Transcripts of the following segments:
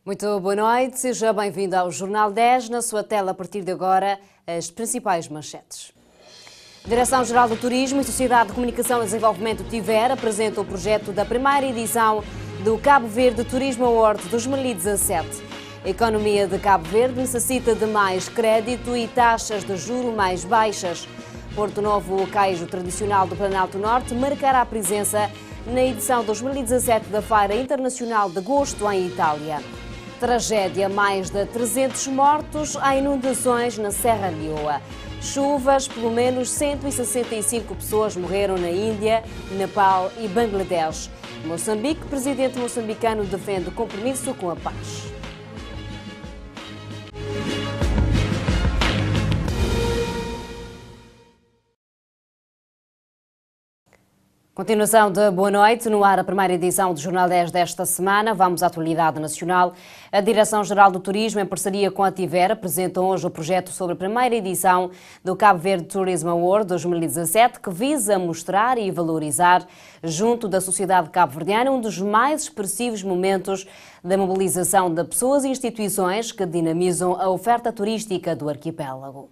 Muito boa noite, seja bem-vindo ao Jornal 10. Na sua tela, a partir de agora, as principais manchetes. Direção-Geral do Turismo e Sociedade de Comunicação e Desenvolvimento TIVER apresenta o projeto da primeira edição do Cabo Verde Turismo Award 2017. A economia de Cabo Verde necessita de mais crédito e taxas de juro mais baixas. Porto Novo, o cais tradicional do Planalto Norte, marcará a presença na edição 2017 da Feira Internacional de Gosto em Itália. Tragédia, mais de 300 mortos em inundações na Serra Leoa. Chuvas, pelo menos 165 pessoas morreram na Índia, Nepal e Bangladesh. Moçambique, presidente moçambicano defende o compromisso com a paz. Continuação de boa noite, no ar a primeira edição do Jornal 10 desta semana. Vamos à atualidade nacional. A Direção-Geral do Turismo, em parceria com a TIVER, apresenta hoje o projeto sobre a primeira edição do Cabo Verde Tourism Award 2017, que visa mostrar e valorizar, junto da sociedade cabo-verdiana, um dos mais expressivos momentos da mobilização de pessoas e instituições que dinamizam a oferta turística do arquipélago.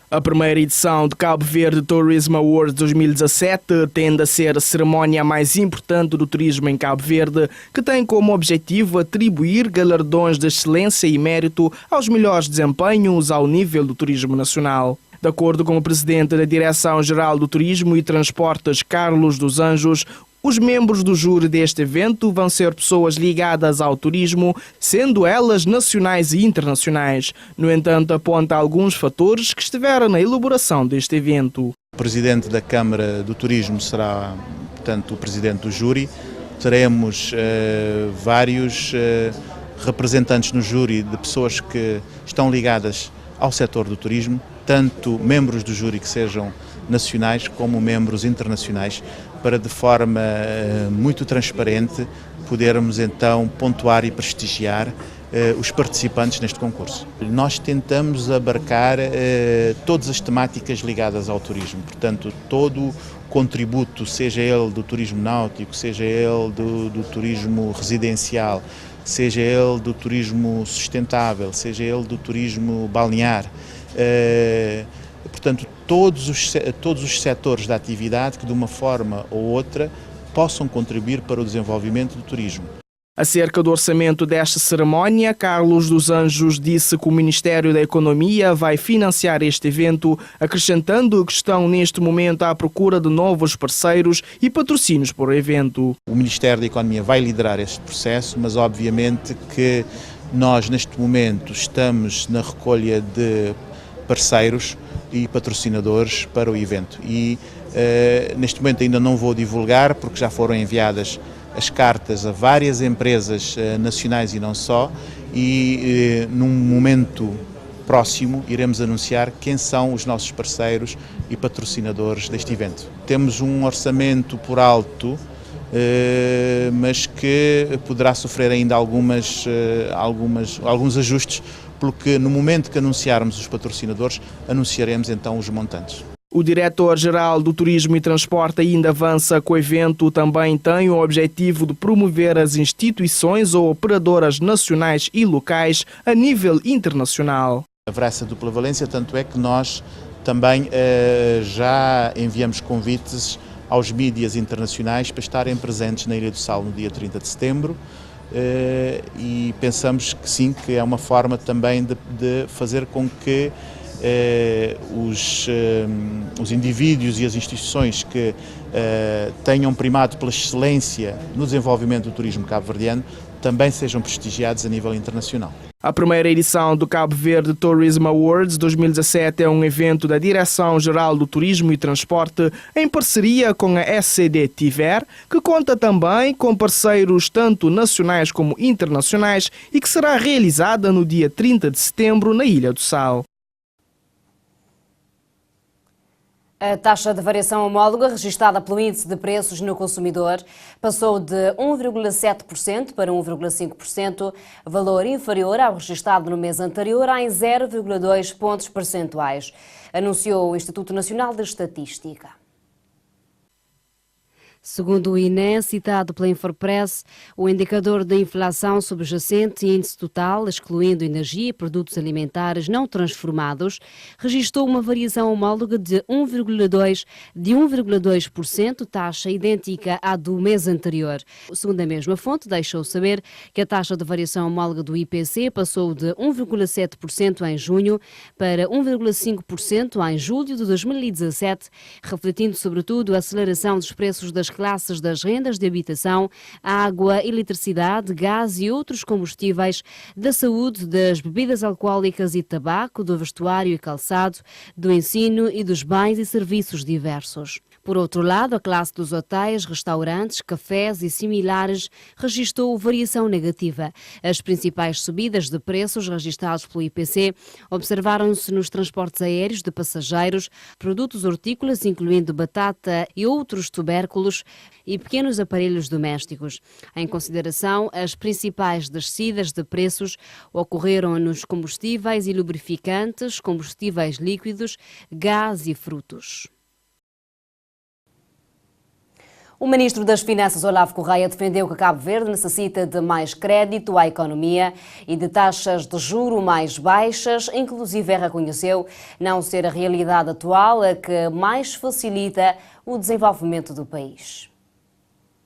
A primeira edição do Cabo Verde Tourism Awards 2017 tende a ser a cerimónia mais importante do turismo em Cabo Verde, que tem como objetivo atribuir galardões de excelência e mérito aos melhores desempenhos ao nível do turismo nacional. De acordo com o presidente da Direção-Geral do Turismo e Transportes, Carlos dos Anjos, os membros do júri deste evento vão ser pessoas ligadas ao turismo, sendo elas nacionais e internacionais. No entanto, aponta alguns fatores que estiveram na elaboração deste evento. O presidente da Câmara do Turismo será, portanto, o presidente do júri. Teremos vários representantes no júri de pessoas que estão ligadas ao setor do turismo, tanto membros do júri que sejam nacionais como membros internacionais, para de forma muito transparente podermos então pontuar e prestigiar os participantes neste concurso. Nós tentamos abarcar todas as temáticas ligadas ao turismo, portanto todo o contributo, seja ele do turismo náutico, seja ele do turismo residencial, seja ele do turismo sustentável, seja ele do turismo balnear, portanto todos os setores da atividade que de uma forma ou outra possam contribuir para o desenvolvimento do turismo. Acerca do orçamento desta cerimónia, Carlos dos Anjos disse que o Ministério da Economia vai financiar este evento, acrescentando que estão neste momento à procura de novos parceiros e patrocínios para o evento. O Ministério da Economia vai liderar este processo, mas obviamente que nós neste momento estamos na recolha de parceiros e patrocinadores para o evento e neste momento ainda não vou divulgar porque já foram enviadas as cartas a várias empresas nacionais e não só, e num momento próximo iremos anunciar quem são os nossos parceiros e patrocinadores deste evento. Temos um orçamento por alto, mas que poderá sofrer ainda alguns ajustes, porque no momento que anunciarmos os patrocinadores, anunciaremos então os montantes. O diretor-geral do Turismo e Transporte ainda avança que o evento também tem o objetivo de promover as instituições ou operadoras nacionais e locais a nível internacional. Haverá essa dupla valência, tanto é que nós também já enviamos convites aos mídias internacionais para estarem presentes na Ilha do Sal no dia 30 de setembro. E pensamos que sim, que é uma forma também de fazer com que os indivíduos e as instituições que tenham primado pela excelência no desenvolvimento do turismo cabo-verdiano também sejam prestigiados a nível internacional. A primeira edição do Cabo Verde Tourism Awards 2017 é um evento da Direção-Geral do Turismo e Transporte em parceria com a SCD TIVER, que conta também com parceiros tanto nacionais como internacionais e que será realizada no dia 30 de setembro na Ilha do Sal. A taxa de variação homóloga registada pelo Índice de Preços no Consumidor passou de 1,7% para 1,5%, valor inferior ao registado no mês anterior em 0,2 pontos percentuais, anunciou o Instituto Nacional de Estatística. Segundo o INE, citado pela Infopress, o indicador de inflação subjacente e índice total, excluindo energia e produtos alimentares não transformados, registrou uma variação homóloga de 1,2%, taxa idêntica à do mês anterior. Segundo a mesma fonte, deixou saber que a taxa de variação homóloga do IPC passou de 1,7% em junho para 1,5% em julho de 2017, refletindo sobretudo a aceleração dos preços das classes das rendas de habitação, água, eletricidade, gás e outros combustíveis, da saúde, das bebidas alcoólicas e tabaco, do vestuário e calçado, do ensino e dos bens e serviços diversos. Por outro lado, a classe dos hotéis, restaurantes, cafés e similares registrou variação negativa. As principais subidas de preços registrados pelo IPC observaram-se nos transportes aéreos de passageiros, produtos hortícolas, incluindo batata e outros tubérculos, e pequenos aparelhos domésticos. Em consideração, as principais descidas de preços ocorreram nos combustíveis e lubrificantes, combustíveis líquidos, gás e frutos. O ministro das Finanças, Olavo Correia, defendeu que Cabo Verde necessita de mais crédito à economia e de taxas de juro mais baixas, inclusive reconheceu não ser a realidade atual a que mais facilita o desenvolvimento do país.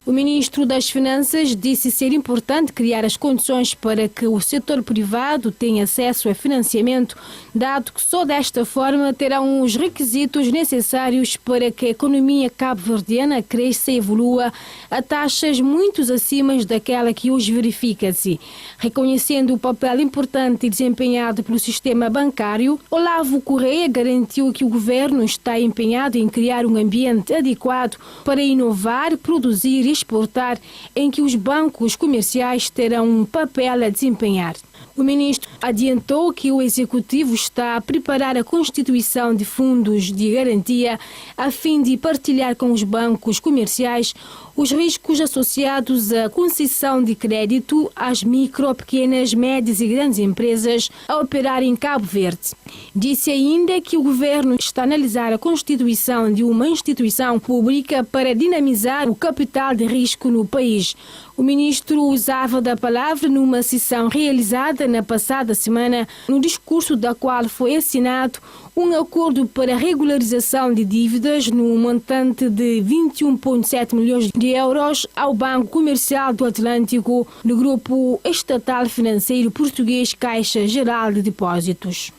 O ministro das Finanças disse ser importante criar as condições para que o setor privado tenha acesso a financiamento, dado que só desta forma terão os requisitos necessários para que a economia cabo-verdiana cresça e evolua a taxas muito acima daquela que hoje verifica-se. Reconhecendo o papel importante desempenhado pelo sistema bancário, Olavo Correia garantiu que o governo está empenhado em criar um ambiente adequado para inovar, produzir e exportar, em que os bancos comerciais terão um papel a desempenhar. O ministro adiantou que o Executivo está a preparar a constituição de fundos de garantia a fim de partilhar com os bancos comerciais os riscos associados à concessão de crédito às micro, pequenas, médias e grandes empresas a operar em Cabo Verde. Disse ainda que o governo está a analisar a constituição de uma instituição pública para dinamizar o capital de risco no país. O ministro usava da palavra numa sessão realizada na passada semana, no discurso da qual foi assinado um acordo para a regularização de dívidas no montante de 21,7 milhões de euros ao Banco Comercial do Atlântico, do Grupo Estatal Financeiro Português Caixa Geral de Depósitos.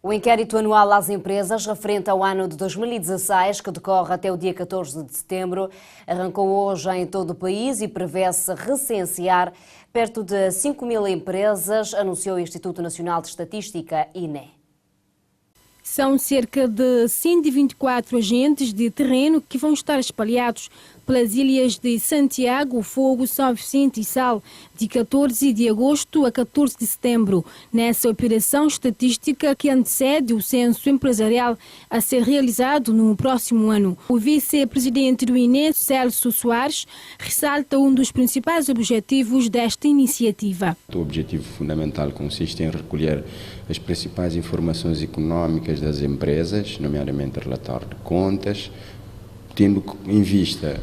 O inquérito anual às empresas, referente ao ano de 2016, que decorre até o dia 14 de setembro, arrancou hoje em todo o país e prevê-se recensear perto de 5 mil empresas, anunciou o Instituto Nacional de Estatística, INE. São cerca de 124 agentes de terreno que vão estar espalhados pelas ilhas de Santiago, Fogo, São Vicente e Sal, de 14 de agosto a 14 de setembro, nessa operação estatística que antecede o censo empresarial a ser realizado no próximo ano. O vice-presidente do INE, Celso Soares, ressalta um dos principais objetivos desta iniciativa. O objetivo fundamental consiste em recolher as principais informações económicas das empresas, nomeadamente relatório de contas, tendo em vista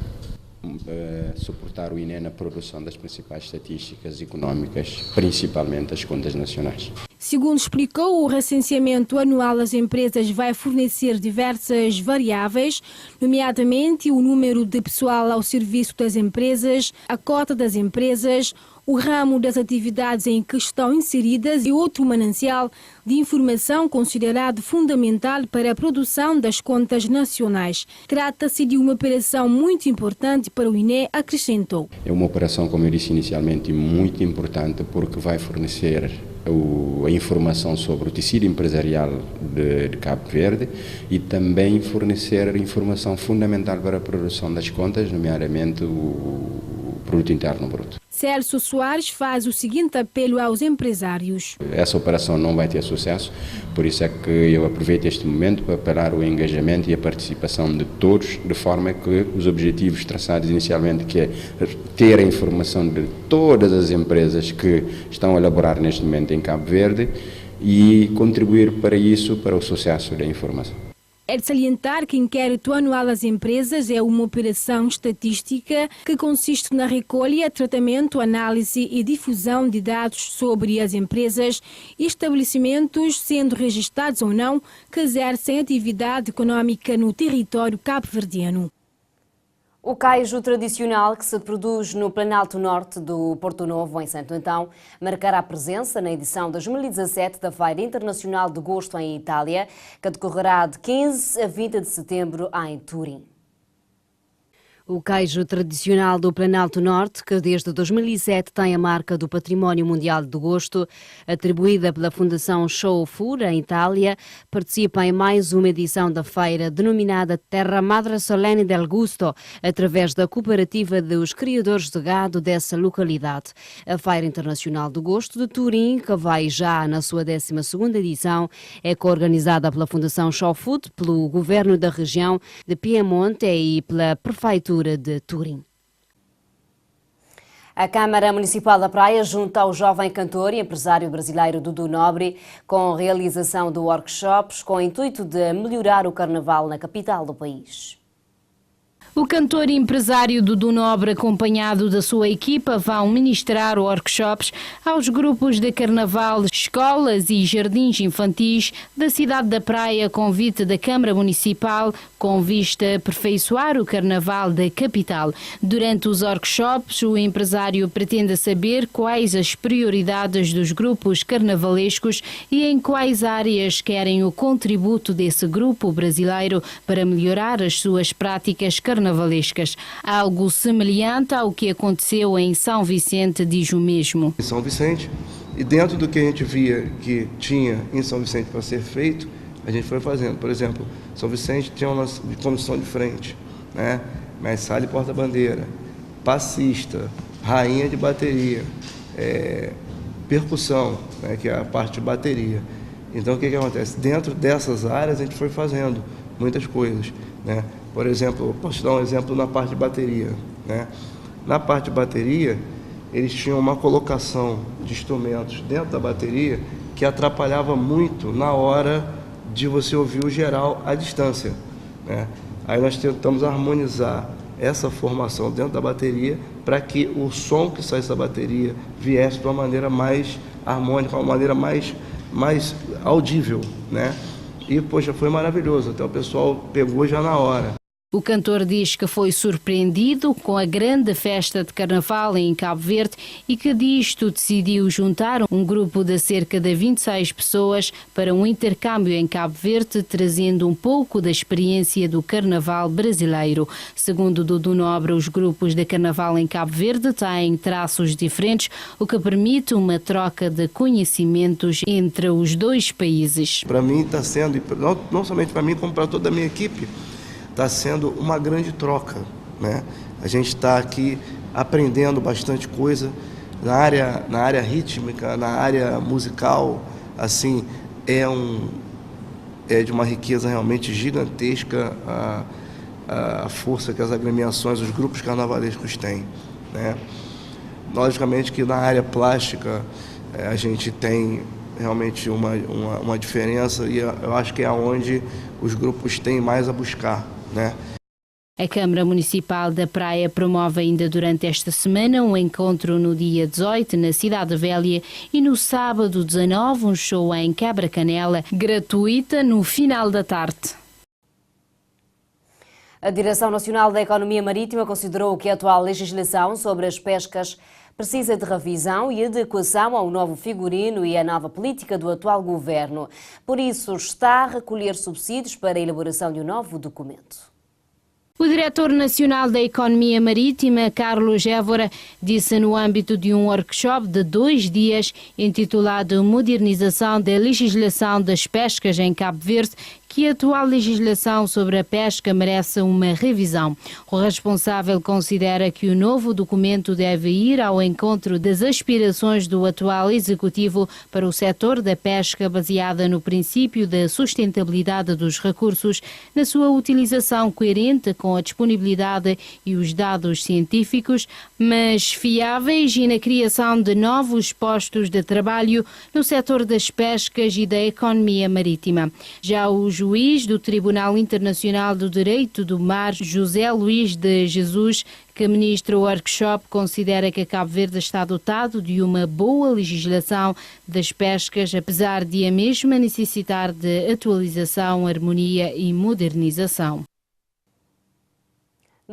suportar o INE na produção das principais estatísticas económicas, principalmente as contas nacionais. Segundo explicou, o recenseamento anual das empresas vai fornecer diversas variáveis, nomeadamente o número de pessoal ao serviço das empresas, a cota das empresas, o ramo das atividades em que estão inseridas e outro manancial de informação considerado fundamental para a produção das contas nacionais. Trata-se de uma operação muito importante para o INE, acrescentou. É uma operação, como eu disse inicialmente, muito importante porque vai fornecer a informação sobre o tecido empresarial de Cabo Verde e também fornecer informação fundamental para a produção das contas, nomeadamente o Produto Interno Bruto. Celso Soares faz o seguinte apelo aos empresários. Essa operação não vai ter sucesso, por isso é que eu aproveito este momento para apelar o engajamento e a participação de todos, de forma que os objetivos traçados inicialmente, que é ter a informação de todas as empresas que estão a elaborar neste momento em Cabo Verde e contribuir para isso, para o sucesso da informação. É de salientar que o inquérito anual às empresas é uma operação estatística que consiste na recolha, tratamento, análise e difusão de dados sobre as empresas e estabelecimentos, sendo registados ou não, que exercem atividade económica no território cabo-verdiano. O caijo tradicional que se produz no Planalto Norte do Porto Novo, em Santo Antão, marcará presença na edição 2017 da Feira Internacional de Gosto em Itália, que decorrerá de 15 a 20 de setembro em Turim. O queijo tradicional do Planalto Norte, que desde 2007 tem a marca do Património Mundial do Gosto, atribuída pela Fundação Show Food, em Itália, participa em mais uma edição da feira denominada Terra Madre Solene del Gusto, através da cooperativa dos criadores de gado dessa localidade. A Feira Internacional do Gosto de Turim, que vai já na sua 12ª edição, é coorganizada pela Fundação Show Food, pelo Governo da região de Piemonte e pela Prefeitura de Turim. A Câmara Municipal da Praia junta ao jovem cantor e empresário brasileiro Dudu Nobre com a realização de workshops com o intuito de melhorar o carnaval na capital do país. O cantor e empresário Dudu Nobre, acompanhado da sua equipa, vão ministrar workshops aos grupos de carnaval, escolas e jardins infantis da cidade da Praia, convite da Câmara Municipal, com vista a aperfeiçoar o carnaval da capital. Durante os workshops, o empresário pretende saber quais as prioridades dos grupos carnavalescos e em quais áreas querem o contributo desse grupo brasileiro para melhorar as suas práticas carnavalescas. Algo semelhante ao que aconteceu em São Vicente, diz o mesmo. Em São Vicente, e dentro do que a gente via que tinha em São Vicente para ser feito, a gente foi fazendo. Por exemplo, São Vicente tinha uma comissão de frente, né? Mestre e porta-bandeira, passista, rainha de bateria, percussão, né? Que é a parte de bateria. Então, o que acontece? Dentro dessas áreas, a gente foi fazendo muitas coisas, né? Por exemplo, posso te dar um exemplo na parte de bateria, né? Na parte de bateria, eles tinham uma colocação de instrumentos dentro da bateria que atrapalhava muito na hora de você ouvir o geral à distância, né? Aí nós tentamos harmonizar essa formação dentro da bateria para que o som que saísse da bateria viesse de uma maneira mais harmônica, uma maneira mais audível, né? E, poxa, foi maravilhoso, até o pessoal pegou já na hora. O cantor diz que foi surpreendido com a grande festa de carnaval em Cabo Verde e que disto decidiu juntar um grupo de cerca de 26 pessoas para um intercâmbio em Cabo Verde, trazendo um pouco da experiência do carnaval brasileiro. Segundo Dudu Nobre, os grupos de carnaval em Cabo Verde têm traços diferentes, o que permite uma troca de conhecimentos entre os dois países. Para mim está sendo, não somente para mim, como para toda a minha equipe, está sendo uma grande troca, né? A gente está aqui aprendendo bastante coisa na área rítmica, na área musical, assim, é de uma riqueza realmente gigantesca a força que as agremiações, os grupos carnavalescos têm, né? Logicamente que na área plástica a gente tem realmente uma diferença e eu acho que é onde os grupos têm mais a buscar, né? A Câmara Municipal da Praia promove ainda durante esta semana um encontro no dia 18 na Cidade Velha e no sábado 19 um show em Cabra Canela, gratuita no final da tarde. A Direção Nacional da Economia Marítima considerou que a atual legislação sobre as pescas precisa de revisão e adequação ao novo figurino e à nova política do atual governo. Por isso, está a recolher subsídios para a elaboração de um novo documento. O diretor nacional da Economia Marítima, Carlos Évora, disse no âmbito de um workshop de 2 dias intitulado Modernização da Legislação das Pescas em Cabo Verde, que a atual legislação sobre a pesca merece uma revisão. O responsável considera que o novo documento deve ir ao encontro das aspirações do atual executivo para o setor da pesca baseada no princípio da sustentabilidade dos recursos, na sua utilização coerente com a disponibilidade e os dados científicos, mas fiáveis, e na criação de novos postos de trabalho no setor das pescas e da economia marítima. Já os juiz do Tribunal Internacional do Direito do Mar, José Luís de Jesus, que ministra o workshop, considera que Cabo Verde está dotado de uma boa legislação das pescas, apesar de a mesma necessitar de atualização, harmonia e modernização.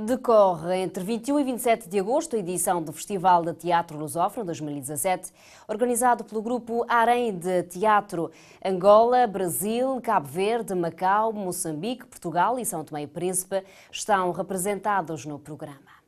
Decorre entre 21 e 27 de agosto a edição do Festival de Teatro Lusófono 2017, organizado pelo grupo Harém de Teatro. Angola, Brasil, Cabo Verde, Macau, Moçambique, Portugal e São Tomé e Príncipe estão representados no programa.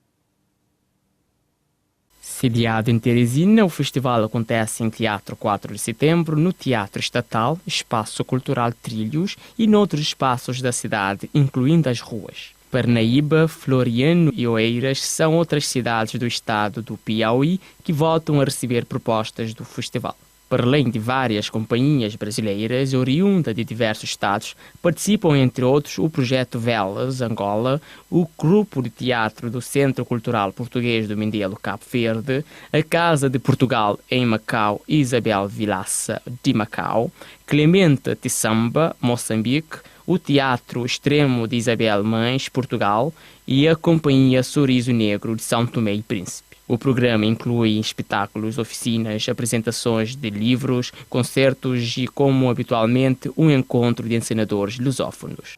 Sediado em Teresina, o festival acontece em Teatro 4 de Setembro, no Teatro Estatal, Espaço Cultural Trilhos e noutros espaços da cidade, incluindo as ruas. Parnaíba, Floriano e Oeiras são outras cidades do estado do Piauí que voltam a receber propostas do festival. Para além de várias companhias brasileiras oriundas de diversos estados, participam entre outros o Projeto Velas, Angola, o Grupo de Teatro do Centro Cultural Português do Mindelo, Cabo Verde, a Casa de Portugal em Macau, Isabel Vilaça de Macau, Clemente Tissamba, Moçambique, o Teatro Extremo de Isabel Mães, Portugal, e a Companhia Sorriso Negro de São Tomé e Príncipe. O programa inclui espetáculos, oficinas, apresentações de livros, concertos e, como habitualmente, um encontro de encenadores lusófonos.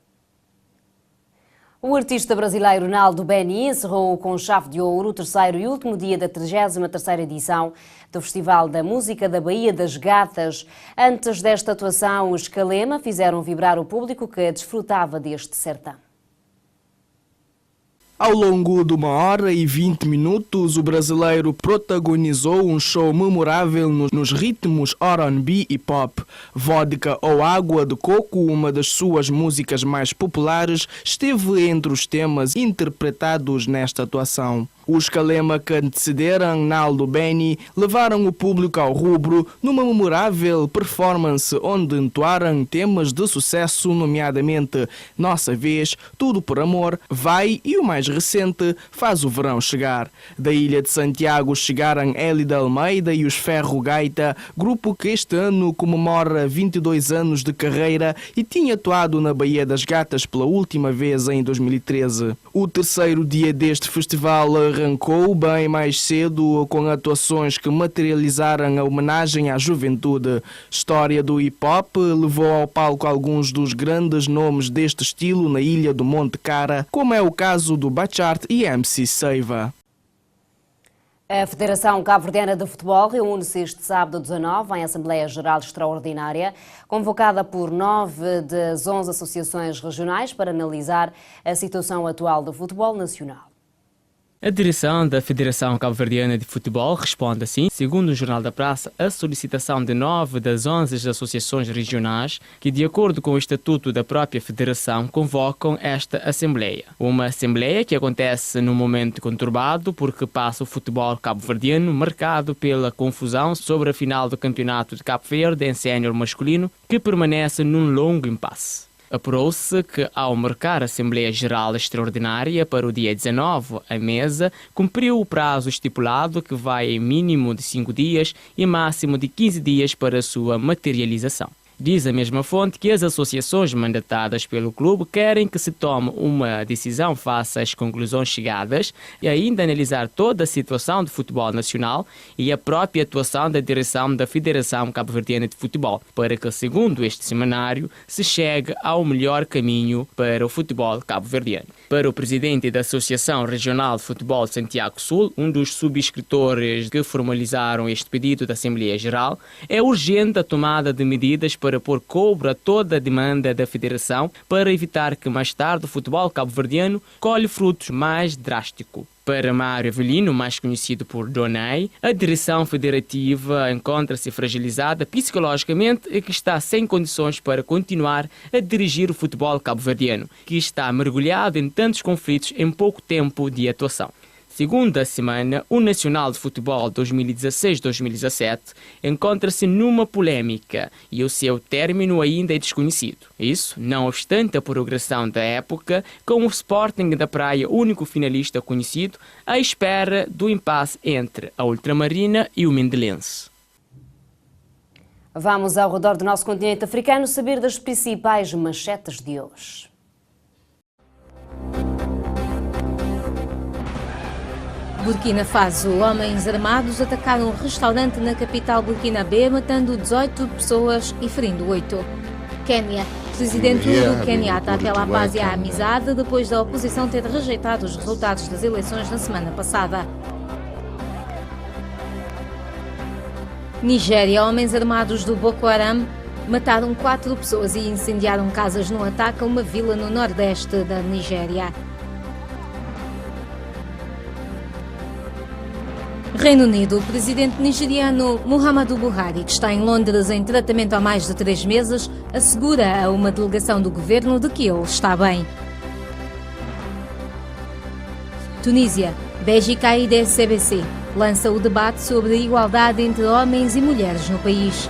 O artista brasileiro Naldo Beni encerrou com chave de ouro o terceiro e último dia da 33ª edição do Festival da Música da Baía das Gatas. Antes desta atuação, os Calema fizeram vibrar o público que desfrutava deste sertão. Ao longo de 1h20, o brasileiro protagonizou um show memorável nos ritmos R&B e pop. Vodka ou Água de Coco, uma das suas músicas mais populares, esteve entre os temas interpretados nesta atuação. Os Calema que antecederam Naldo Beni levaram o público ao rubro numa memorável performance onde entoaram temas de sucesso, nomeadamente Nossa Vez, Tudo por Amor, Vai e o mais recente, Faz o Verão Chegar. Da Ilha de Santiago chegaram Hélida Almeida e os Ferro Gaita, grupo que este ano comemora 22 anos de carreira e tinha atuado na Baía das Gatas pela última vez em 2013. O terceiro dia deste festival arrancou bem mais cedo com atuações que materializaram a homenagem à juventude. História do hip-hop levou ao palco alguns dos grandes nomes deste estilo na ilha do Monte Cara, como é o caso do Bachart e MC Seiva. A Federação Cabo-Verdiana de Futebol reúne-se este sábado 19 em Assembleia Geral Extraordinária, convocada por 9 das 11 associações regionais para analisar a situação atual do futebol nacional. A direção da Federação Cabo-Verdiana de Futebol responde assim, segundo o Jornal da Praça, à solicitação de 9 das 11 associações regionais que, de acordo com o estatuto da própria Federação, convocam esta Assembleia. Uma Assembleia que acontece num momento conturbado porque passa o futebol cabo-verdiano marcado pela confusão sobre a final do Campeonato de Cabo Verde em sénior masculino, que permanece num longo impasse. Apurou-se que, ao marcar a Assembleia Geral Extraordinária para o dia 19, a mesa cumpriu o prazo estipulado, que vai em mínimo de 5 dias e máximo de 15 dias para a sua materialização. Diz a mesma fonte que as associações mandatadas pelo clube querem que se tome uma decisão face às conclusões chegadas e ainda analisar toda a situação do futebol nacional e a própria atuação da direção da Federação Cabo-Verdiana de Futebol, para que, segundo este semanário, se chegue ao melhor caminho para o futebol cabo-verdiano. Para o presidente da Associação Regional de Futebol de Santiago Sul, um dos subscritores que formalizaram este pedido da Assembleia Geral, é urgente a tomada de medidas para pôr cobro a toda a demanda da Federação para evitar que mais tarde o futebol cabo-verdiano colhe frutos mais drásticos. Para Mário Avelino, mais conhecido por Donei, a direção federativa encontra-se fragilizada psicologicamente e que está sem condições para continuar a dirigir o futebol cabo-verdiano, que está mergulhado em tantos conflitos em pouco tempo de atuação. Segundo a semana, o Nacional de Futebol 2016-2017 encontra-se numa polémica e o seu término ainda é desconhecido. Isso, não obstante a progressão da época, com o Sporting da Praia, único finalista conhecido, à espera do impasse entre a Ultramarina e o Mendelense. Vamos ao redor do nosso continente africano saber das principais manchetes de hoje. Burkina Faso. Homens armados atacaram um restaurante na capital burkinabé, matando 18 pessoas e ferindo 8. Quênia. Presidente Uhuru Kenyatta apela à paz e à amizade depois da oposição ter rejeitado os resultados das eleições na semana passada. Nigéria. Homens armados do Boko Haram mataram 4 pessoas e incendiaram casas no ataque a uma vila no nordeste da Nigéria. Reino Unido. O presidente nigeriano Muhammadu Buhari, que está em Londres em tratamento há mais de 3 meses, assegura a uma delegação do governo de que ele está bem. Tunísia. Béjica e DCBC lança o debate sobre a igualdade entre homens e mulheres no país.